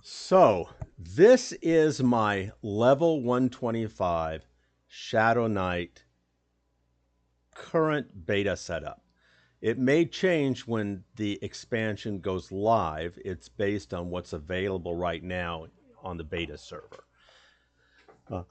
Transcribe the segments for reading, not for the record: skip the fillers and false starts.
So this is my level 125 Shadow Knight current beta setup. It may change when the expansion goes live. It's based on what's available right now on the beta server. Uh,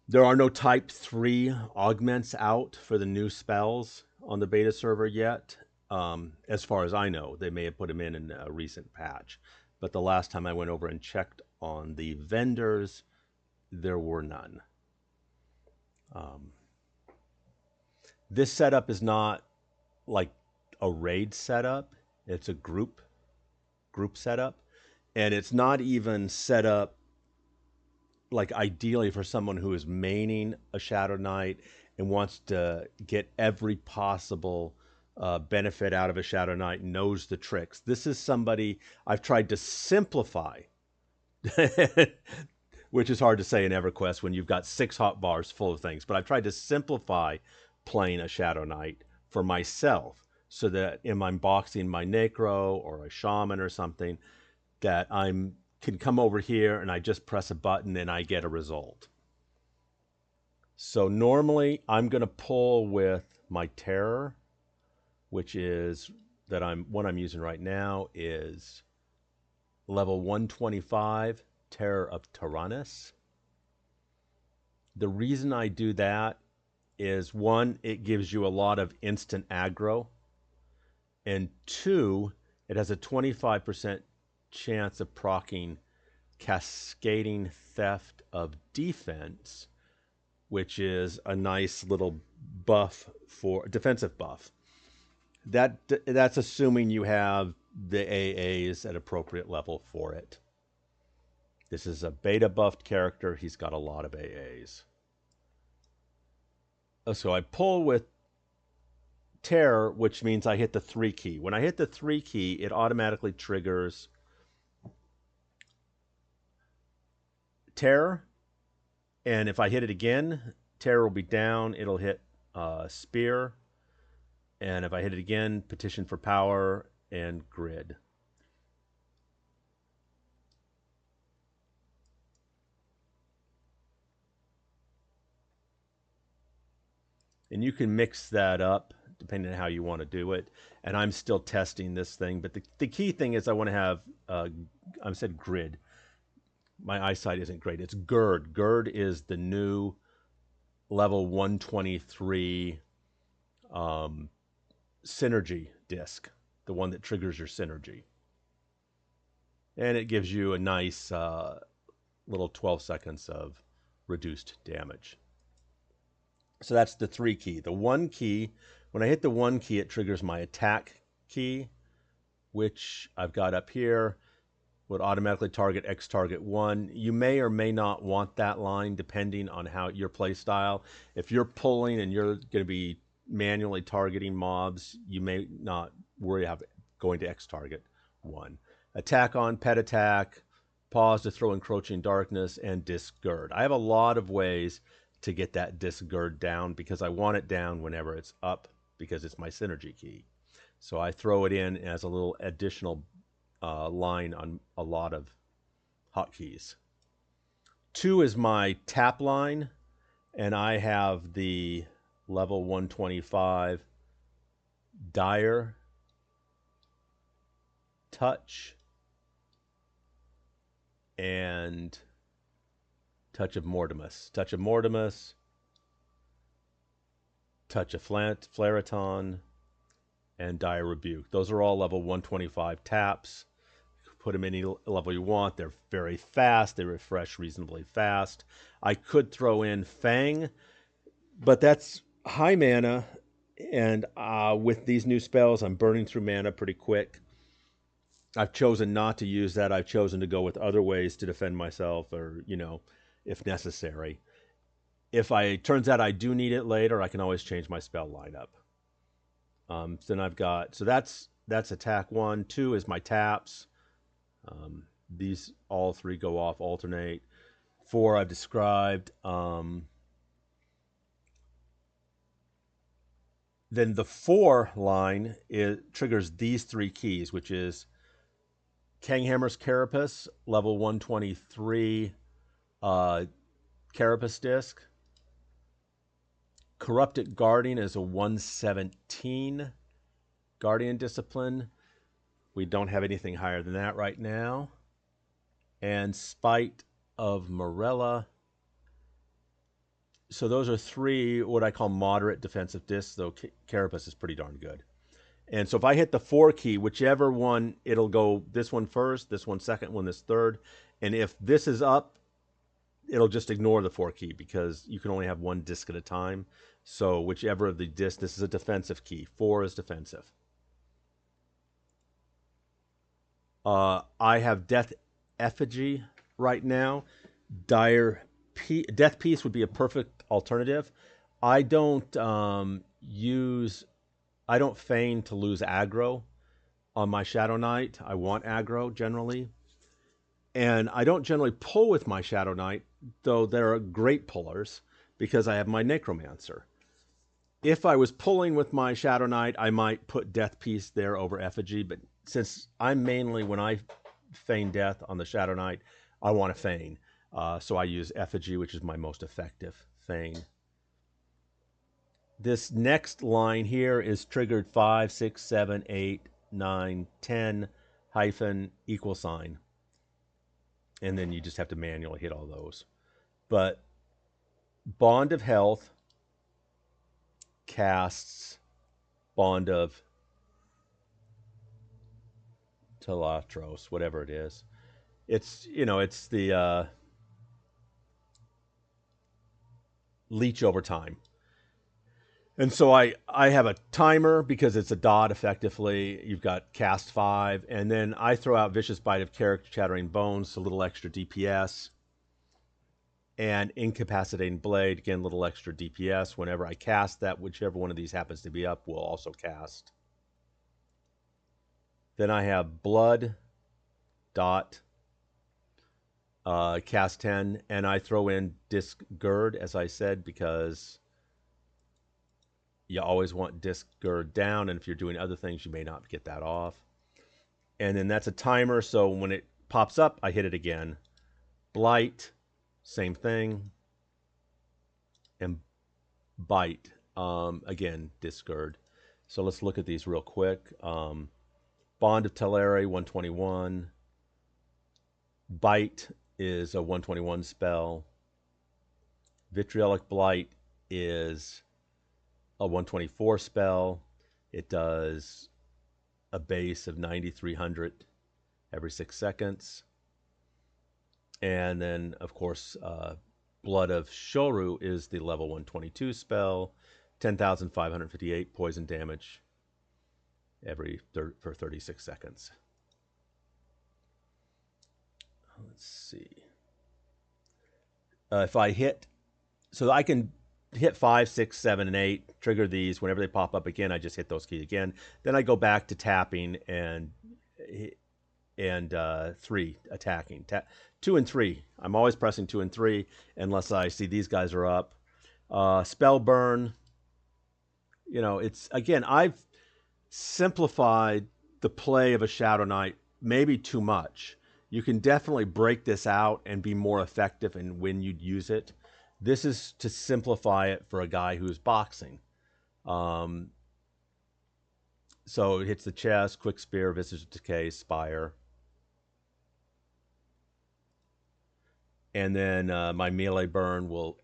there are no Type 3 augments out for the new spells on the beta server yet. As far as I know, they may have put them in a recent patch. But the last time I went over and checked on the vendors, there were none. Um, this setup is not like a raid setup. It's a group setup, and it's not even set up like ideally for someone who is maining a Shadow Knight and wants to get every possible benefit out of a Shadow Knight, knows the tricks. This is somebody I've tried to simplify, which is hard to say in EverQuest when you've got 6 hotbars full of things. But I've tried to simplify playing a Shadow Knight for myself so that if I'm boxing my Necro or a Shaman or something, that I'm can come over here and I just press a button and I get a result. So normally I'm going to pull with my Terror, which is what I'm using right now is level 125 Terror of Tyrannus. The reason I do that is one, it gives you a lot of instant aggro, and two, it has a 25% chance of proccing Cascading Theft of Defense, which is a nice little buff for defensive buff. That's assuming you have the AAs at appropriate level for it. This is a beta buffed character. He's got a lot of AAs. So I pull with Terror, which means I hit the 3 key. When I hit the 3 key, it automatically triggers Terror, and if I hit it again, Terror will be down. It'll hit Spear, and if I hit it again, Petition for Power and Grid. And you can mix that up depending on how you want to do it. And I'm still testing this thing, but the key thing is I want to have, I said Grid. My eyesight isn't great. It's Gird. Gird is the new level 123 synergy disc, the one that triggers your synergy. And it gives you a nice little 12 seconds of reduced damage. So that's the 3 key. The 1 key, when I hit the 1 key, it triggers my attack key, which I've got up here, would automatically target X target 1. You may or may not want that line depending on how your play style. If you're pulling and you're going to be manually targeting mobs, you may not worry about going to X target 1. Attack on, pet attack, pause to throw encroaching darkness, and disgird. I have a lot of ways to get that disgird down because I want it down whenever it's up because it's my synergy key. So I throw it in as a little additional line on a lot of hotkeys. 2 is my tap line, and I have the level 125 Dire, Touch, and Touch of Mortimus. Touch of Mortimus, Touch of Flareton, and Dire Rebuke. Those are all level 125 taps. Put them any level you want. They're very fast. They refresh reasonably fast. I could throw in Fang, but that's high mana, and with these new spells, I'm burning through mana pretty quick. I've chosen not to use that. I've chosen to go with other ways to defend myself, or if necessary. If it turns out I do need it later, I can always change my spell lineup. So then I've got that's attack 1. 2 is my taps. These all 3 go off, alternate. 4 I've described. Then the 4 line triggers these 3 keys, which is Kanghammer's Carapace, level 123 Carapace disc. Corrupted Guardian is a 117 Guardian Discipline. We don't have anything higher than that right now. And Spite of Morella. So those are 3 what I call moderate defensive discs, though Carapace is pretty darn good. And so if I hit the 4 key, whichever one, it'll go this one first, this one second, one this third. And if this is up, it'll just ignore the 4 key because you can only have 1 disc at a time. So whichever of the discs, this is a defensive key. 4 is defensive. I have Death Effigy right now. Death Piece would be a perfect alternative. I don't feign to lose aggro on my Shadow Knight. I want aggro generally. And I don't generally pull with my Shadow Knight, though there are great pullers because I have my Necromancer. If I was pulling with my Shadow Knight, I might put Death Piece there over Effigy, but since I'm mainly, when I feign death on the Shadow Knight, I want to feign. So I use Effigy, which is my most effective feign. This next line here is triggered 5, 6, 7, 8, 9, 10 hyphen equal sign. And then you just have to manually hit all those. But Bond of Health casts Bond of Telatros, whatever it is. It's, it's the leech over time. And so I have a timer because it's a dot effectively. You've got cast 5. And then I throw out Vicious Bite of Character Chattering Bones, a little extra DPS. And Incapacitating Blade, again, a little extra DPS. Whenever I cast that, whichever one of these happens to be up, will also cast. Then I have Blood, dot, cast 10. And I throw in Disc Gird, as I said, because you always want Disc Gird down, and if you're doing other things, you may not get that off. And then that's a timer, so when it pops up, I hit it again. Blight, same thing. And Bite, again, Disc Gird. So let's look at these real quick. Bond of Teleri, 121. Bite is a 121 spell. Vitriolic Blight is a 124 spell. It does a base of 9,300 every 6 seconds. And then, of course, Blood of Shoru is the level 122 spell, 10,558 poison damage for 36 seconds. Let's see. If I hit, so I can hit 5, 6, 7, and 8, trigger these. Whenever they pop up again, I just hit those keys again. Then I go back to tapping and 3, attacking. 2 and 3. I'm always pressing 2 and 3 unless I see these guys are up. Spell burn. It's, again, I've simplified the play of a Shadow Knight maybe too much. You can definitely break this out and be more effective in when you'd use it. This is to simplify it for a guy who's boxing. So it hits the chest, Quick Spear, Visage of Decay, Spire. And then my melee burn will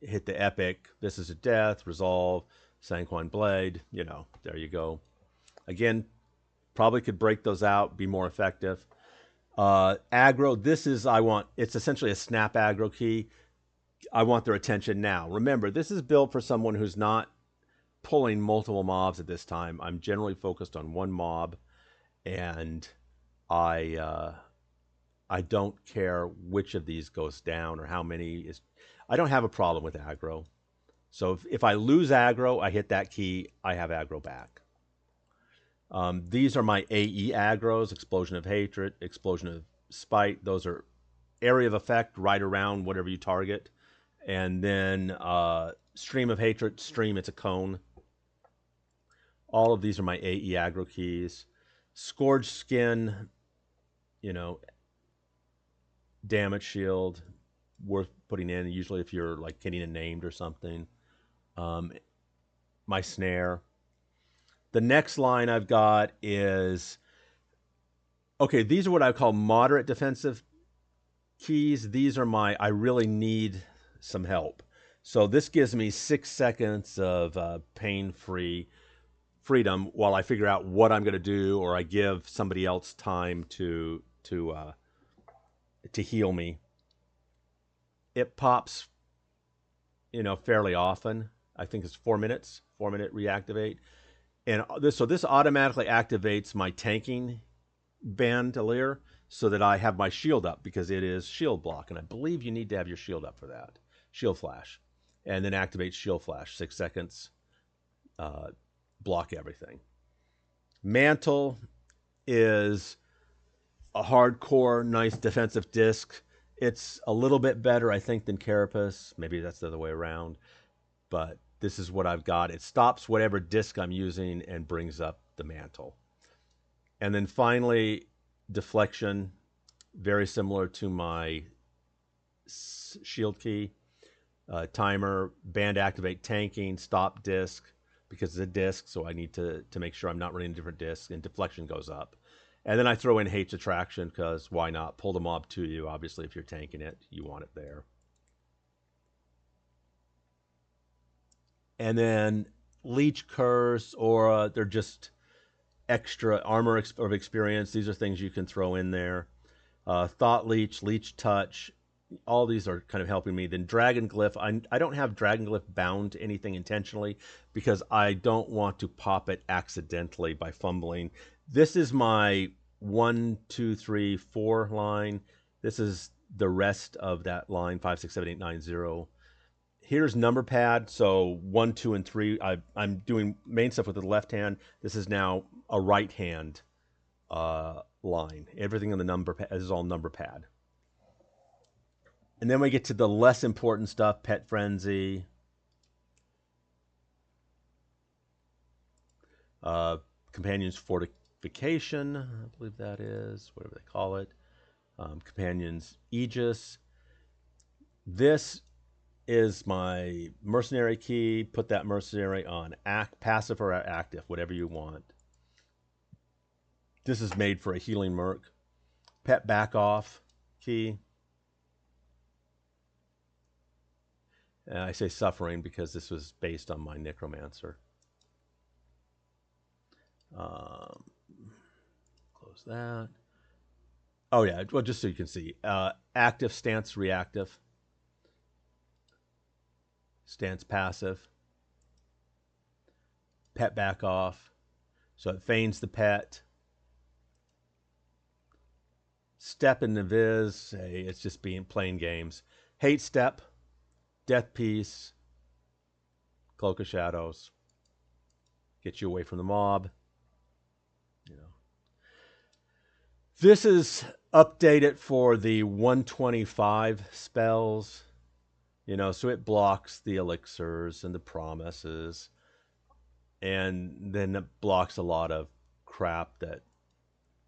hit the epic, Visage of Death, Resolve, Sanguine Blade. There you go. Again, probably could break those out, be more effective. Aggro, it's essentially a snap aggro key. I want their attention now. Remember, this is built for someone who's not pulling multiple mobs at this time. I'm generally focused on one mob, and I don't care which of these goes down or how many is. I don't have a problem with aggro. So if I lose aggro, I hit that key, I have aggro back. These are my AE aggros, Explosion of Hatred, Explosion of Spite. Those are area of effect right around whatever you target. And then Stream of Hatred, Stream, it's a cone. All of these are my AE aggro keys. Scourge Skin, you know, damage shield worth putting in. Usually, if you're like getting a named or something. Um, my snare. The next line I've got is okay. These are what I call moderate defensive keys. These are my I really need some help. So this gives me 6 seconds of pain-free freedom while I figure out what I'm going to do, or I give somebody else time to heal me. It pops, fairly often. I think it's 4 minutes, 4 minute reactivate, and this automatically activates my tanking bandolier so that I have my shield up because it is shield block, and I believe you need to have your shield up for that. Shield flash, and then activate shield flash 6 seconds. Block everything. Mantle is a hardcore, nice defensive disc. It's a little bit better, I think, than Carapace. Maybe that's the other way around, but this is what I've got. It stops whatever disc I'm using and brings up the mantle. And then finally, deflection, very similar to my shield key. Timer, band activate tanking, stop disc, because it's a disc, so I need to make sure I'm not running a different disc, and deflection goes up. And then I throw in Hate's Attraction, because why not? Pull the mob to you. Obviously, if you're tanking it, you want it there. And then Leech Curse, Aura, they're just extra armor of experience. These are things you can throw in there. Thought Leech, Leech Touch, all these are kind of helping me. Then Dragon Glyph, I don't have Dragon Glyph bound to anything intentionally because I don't want to pop it accidentally by fumbling. This is my 1, 2, 3, 4 line. This is the rest of that line, 5, 6, 7, 8, 9, 0. Here's number pad. So 1, 2, and 3. I'm doing main stuff with the left hand. This is now a right hand line. Everything in the number pad is all number pad. And then we get to the less important stuff, Pet Frenzy, Companion's Fortification, I believe that is, whatever they call it, Companion's Aegis. This is my Mercenary key. Put that Mercenary on passive or active, whatever you want. This is made for a healing merc. Pet Back Off key. I say suffering because this was based on my Necromancer. Close that. Oh yeah, well, just so you can see. Active, stance, reactive. Stance, passive. Pet Back Off. So it feigns the pet. Step in the Viz. Hey, it's just playing games. Hate Step. Death Piece, Cloak of Shadows, get you away from the mob. This is updated for the 125 spells, so it blocks the elixirs and the promises, and then it blocks a lot of crap that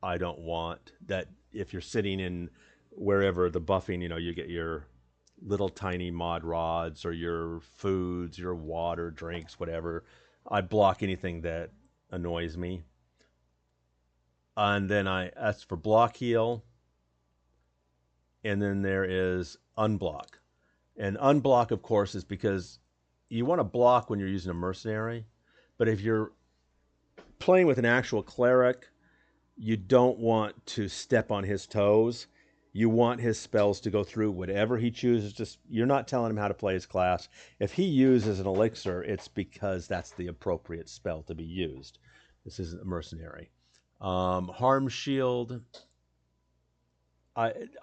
I don't want. That if you're sitting in wherever the buffing, you get your little tiny mod rods or your foods, your water, drinks, whatever. I block anything that annoys me. And then I ask for block heal. And then there is unblock. And unblock, of course, is because you want to block when you're using a mercenary. But if you're playing with an actual cleric, you don't want to step on his toes. You want his spells to go through whatever he chooses. You're not telling him how to play his class. If he uses an elixir, it's because that's the appropriate spell to be used. This isn't a mercenary. Harm shield.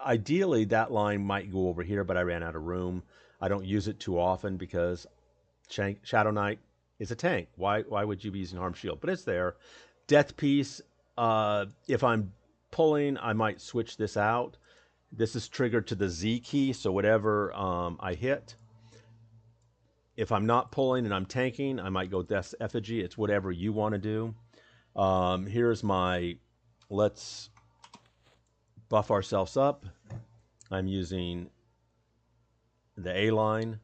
Ideally, that line might go over here, but I ran out of room. I don't use it too often because Shadow Knight is a tank. Why would you be using harm shield? But it's there. Death Piece. If I'm pulling, I might switch this out. This is triggered to the Z key, so whatever I hit. If I'm not pulling and I'm tanking, I might go Death's Effigy. It's whatever you want to do. Here's my, let's buff ourselves up. I'm using the A line.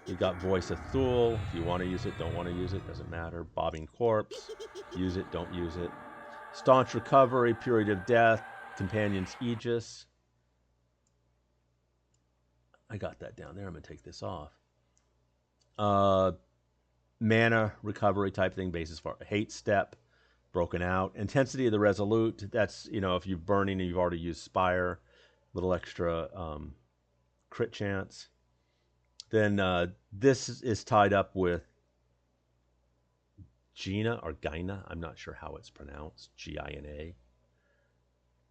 We've got Voice of Thule. If you want to use it, don't want to use it, doesn't matter. Bobbing Corpse. Use it, don't use it. Staunch Recovery, Period of Death, Companion's Aegis. I got that down there. I'm going to take this off. Mana recovery type thing, basis for Hate Step, Broken Out. Intensity of the Resolute. That's, you know, if you're burning and you've already used Spire, little extra crit chance. Then this is tied up with Gina or Gina. I'm not sure how it's pronounced. Gina.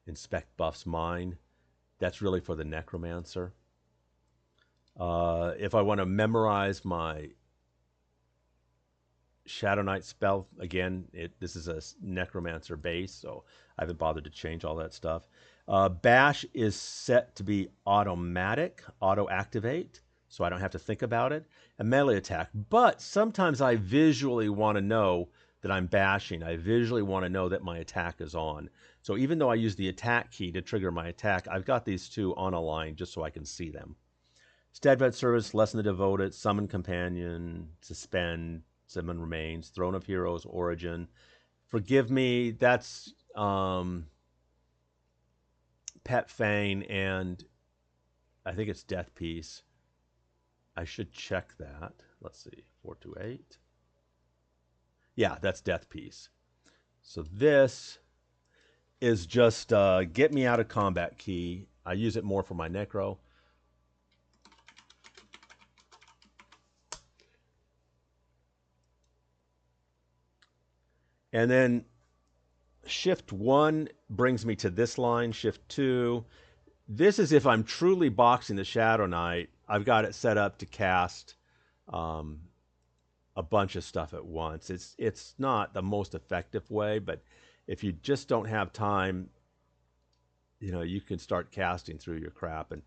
Inspect Buffs Mine. That's really for the Necromancer. If I want to memorize my Shadow Knight spell, again, this is a Necromancer base, so I haven't bothered to change all that stuff. Bash is set to be automatic, auto-activate, so I don't have to think about it. A melee attack, but sometimes I visually want to know that I'm bashing. I visually want to know that my attack is on. So even though I use the attack key to trigger my attack, I've got these two on a line just so I can see them. Steadfast Service, Lessen the Devoted, Summon Companion, Suspend, Summon Remains, Throne of Heroes, Origin. Forgive me, that's Pet Fane, and I think it's Death Piece. I should check that. Let's see, 428. Yeah, that's Death Piece. So this is just get me out of combat key. I use it more for my Necro. And then Shift 1 brings me to this line. Shift 2. This is if I'm truly boxing the Shadow Knight. I've got it set up to cast a bunch of stuff at once. It's not the most effective way, but if you just don't have time, you know, you can start casting through your crap. And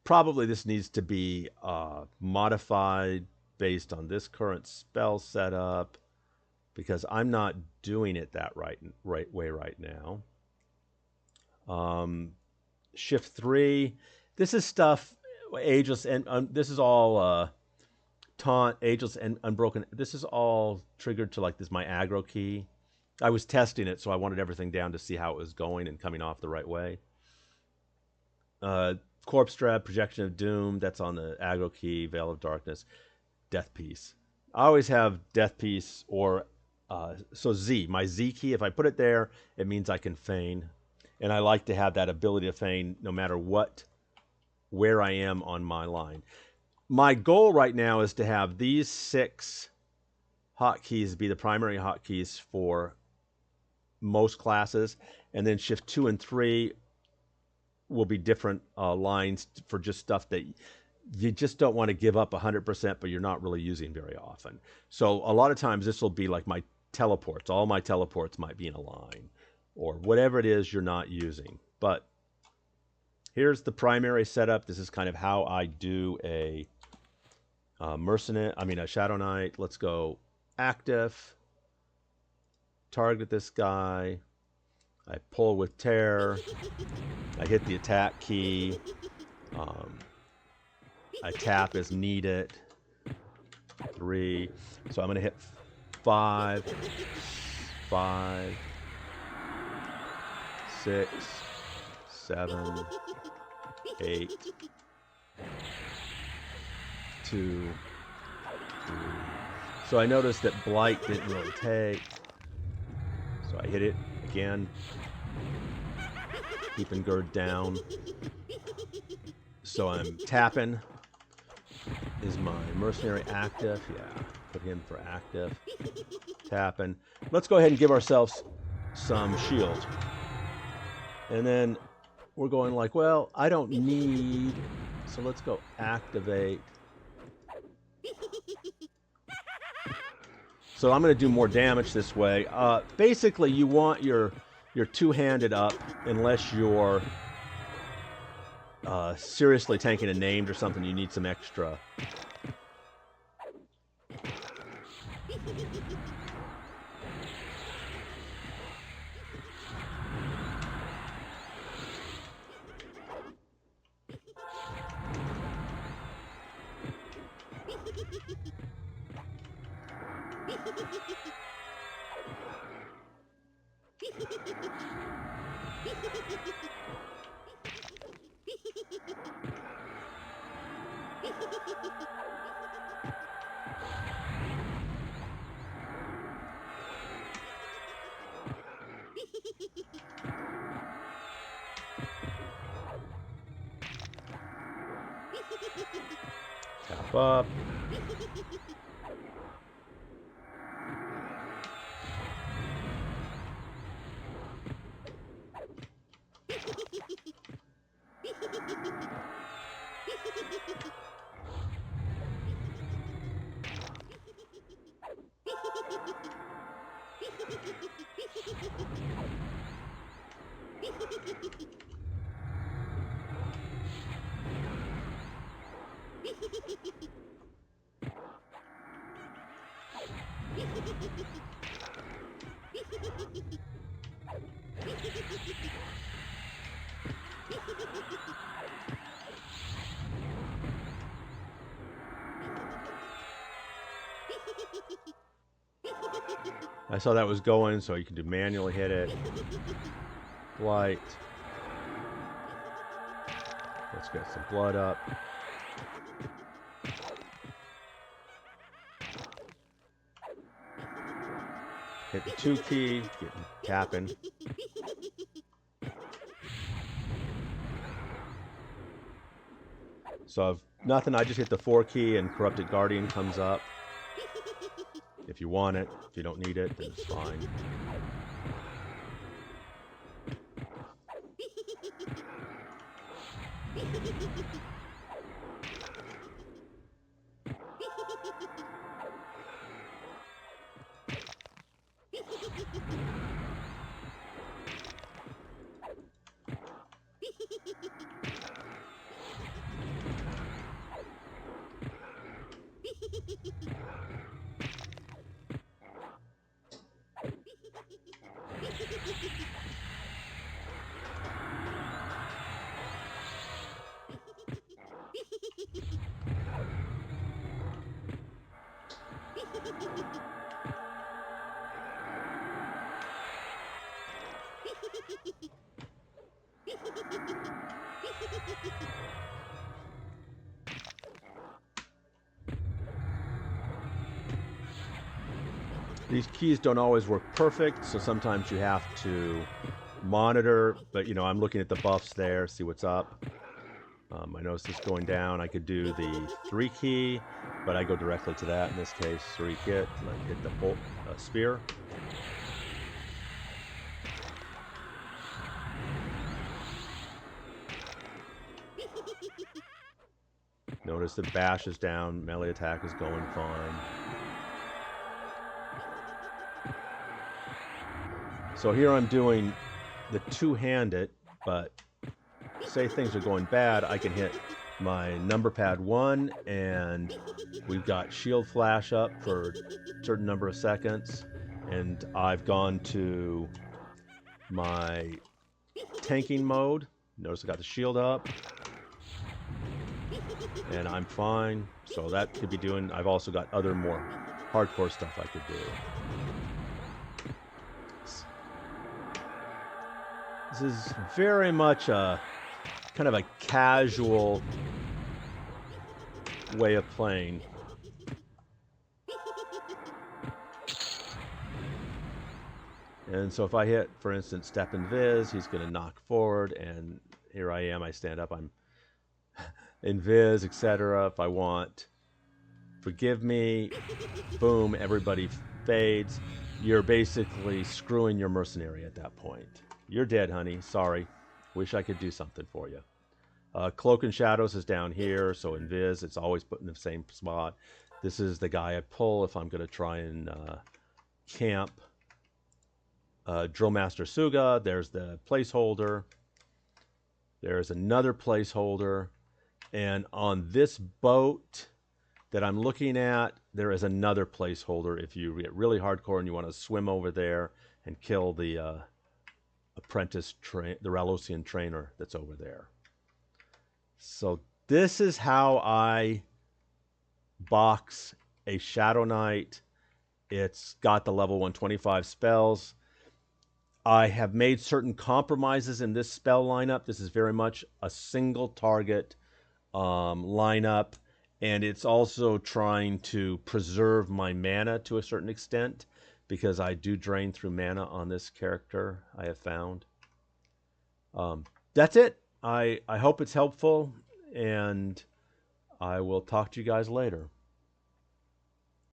probably this needs to be modified based on this current spell setup, because I'm not doing it that right way right now. Shift 3. This is stuff Ageless, and this is all Taunt, Ageless, and Unbroken. This is all triggered to like this my aggro key. I was testing it, so I wanted everything down to see how it was going and coming off the right way. Corpse Dread, Projection of Doom. That's on the aggro key. Veil of Darkness, Death Piece. I always have Death Piece or so Z, my Z key. If I put it there, it means I can feign, and I like to have that ability to feign no matter where I am on my line. My goal right now is to have these 6 hotkeys be the primary hotkeys for most classes, and then Shift 2 and 3 will be different lines for just stuff that you just don't want to give up 100%, but you're not really using very often. So a lot of times this will be like my teleports. All my teleports might be in a line, or whatever it is you're not using. But here's the primary setup. This is kind of how I do a a Shadow Knight. Let's go active. Target this guy. I pull with Tear. I hit the attack key. I tap as needed. 3. So I'm going to hit 5, 5, 6, 7, 8, 2, 3. So I noticed that Blight didn't really take. So I hit it again. Keeping Gird down. So I'm tapping. Is my Mercenary active? Yeah, put him for active. Tapping. Let's go ahead and give ourselves some shield. And then we're going like, well, I don't need, so let's go activate. So I'm going to do more damage this way. Basically, you want your two-handed up unless you're seriously tanking a named or something. You need some extra. Tap up. I saw that was going, so you can do manually hit it. Light. Let's get some blood up. Hit the 2 key, tapping. So I've nothing, I just hit the 4 key and Corrupted Guardian comes up. If you want it, if you don't need it, then it's fine. These keys don't always work perfect, so sometimes you have to monitor, but you know, I'm looking at the buffs there, see what's up. I notice this going down. I could do the 3 key, but I go directly to that in this case. 3 hit, hit the bolt, spear. Notice the bash is down, melee attack is going fine. So here I'm doing the 2-handed, but say things are going bad, I can hit my number pad 1 and we've got shield flash up for a certain number of seconds, and I've gone to my tanking mode. Notice I got the shield up and I'm fine. So that could be doing, I've also got other more hardcore stuff I could do. This is very much a kind of a casual way of playing. And so if I hit, for instance, step and viz, he's going to knock forward, and here I am, I stand up, I'm in viz, etc. If I want, forgive me, boom, everybody fades. You're basically screwing your mercenary at that point. You're dead, honey. Sorry. Wish I could do something for you. Cloak and Shadows is down here, so in Viz, it's always put in the same spot. This is the guy I pull if I'm going to try and camp Drillmaster Suga. There's the placeholder. There's another placeholder. And on this boat that I'm looking at, there is another placeholder if you get really hardcore and you want to swim over there and kill the the Ralosian trainer that's over there. So this is how I box a Shadow Knight. It's got the level 125 spells. I have made certain compromises in this spell lineup. This is very much a single target lineup, and it's also trying to preserve my mana to a certain extent because I do drain through mana on this character, I have found. That's it. I hope it's helpful, and I will talk to you guys later.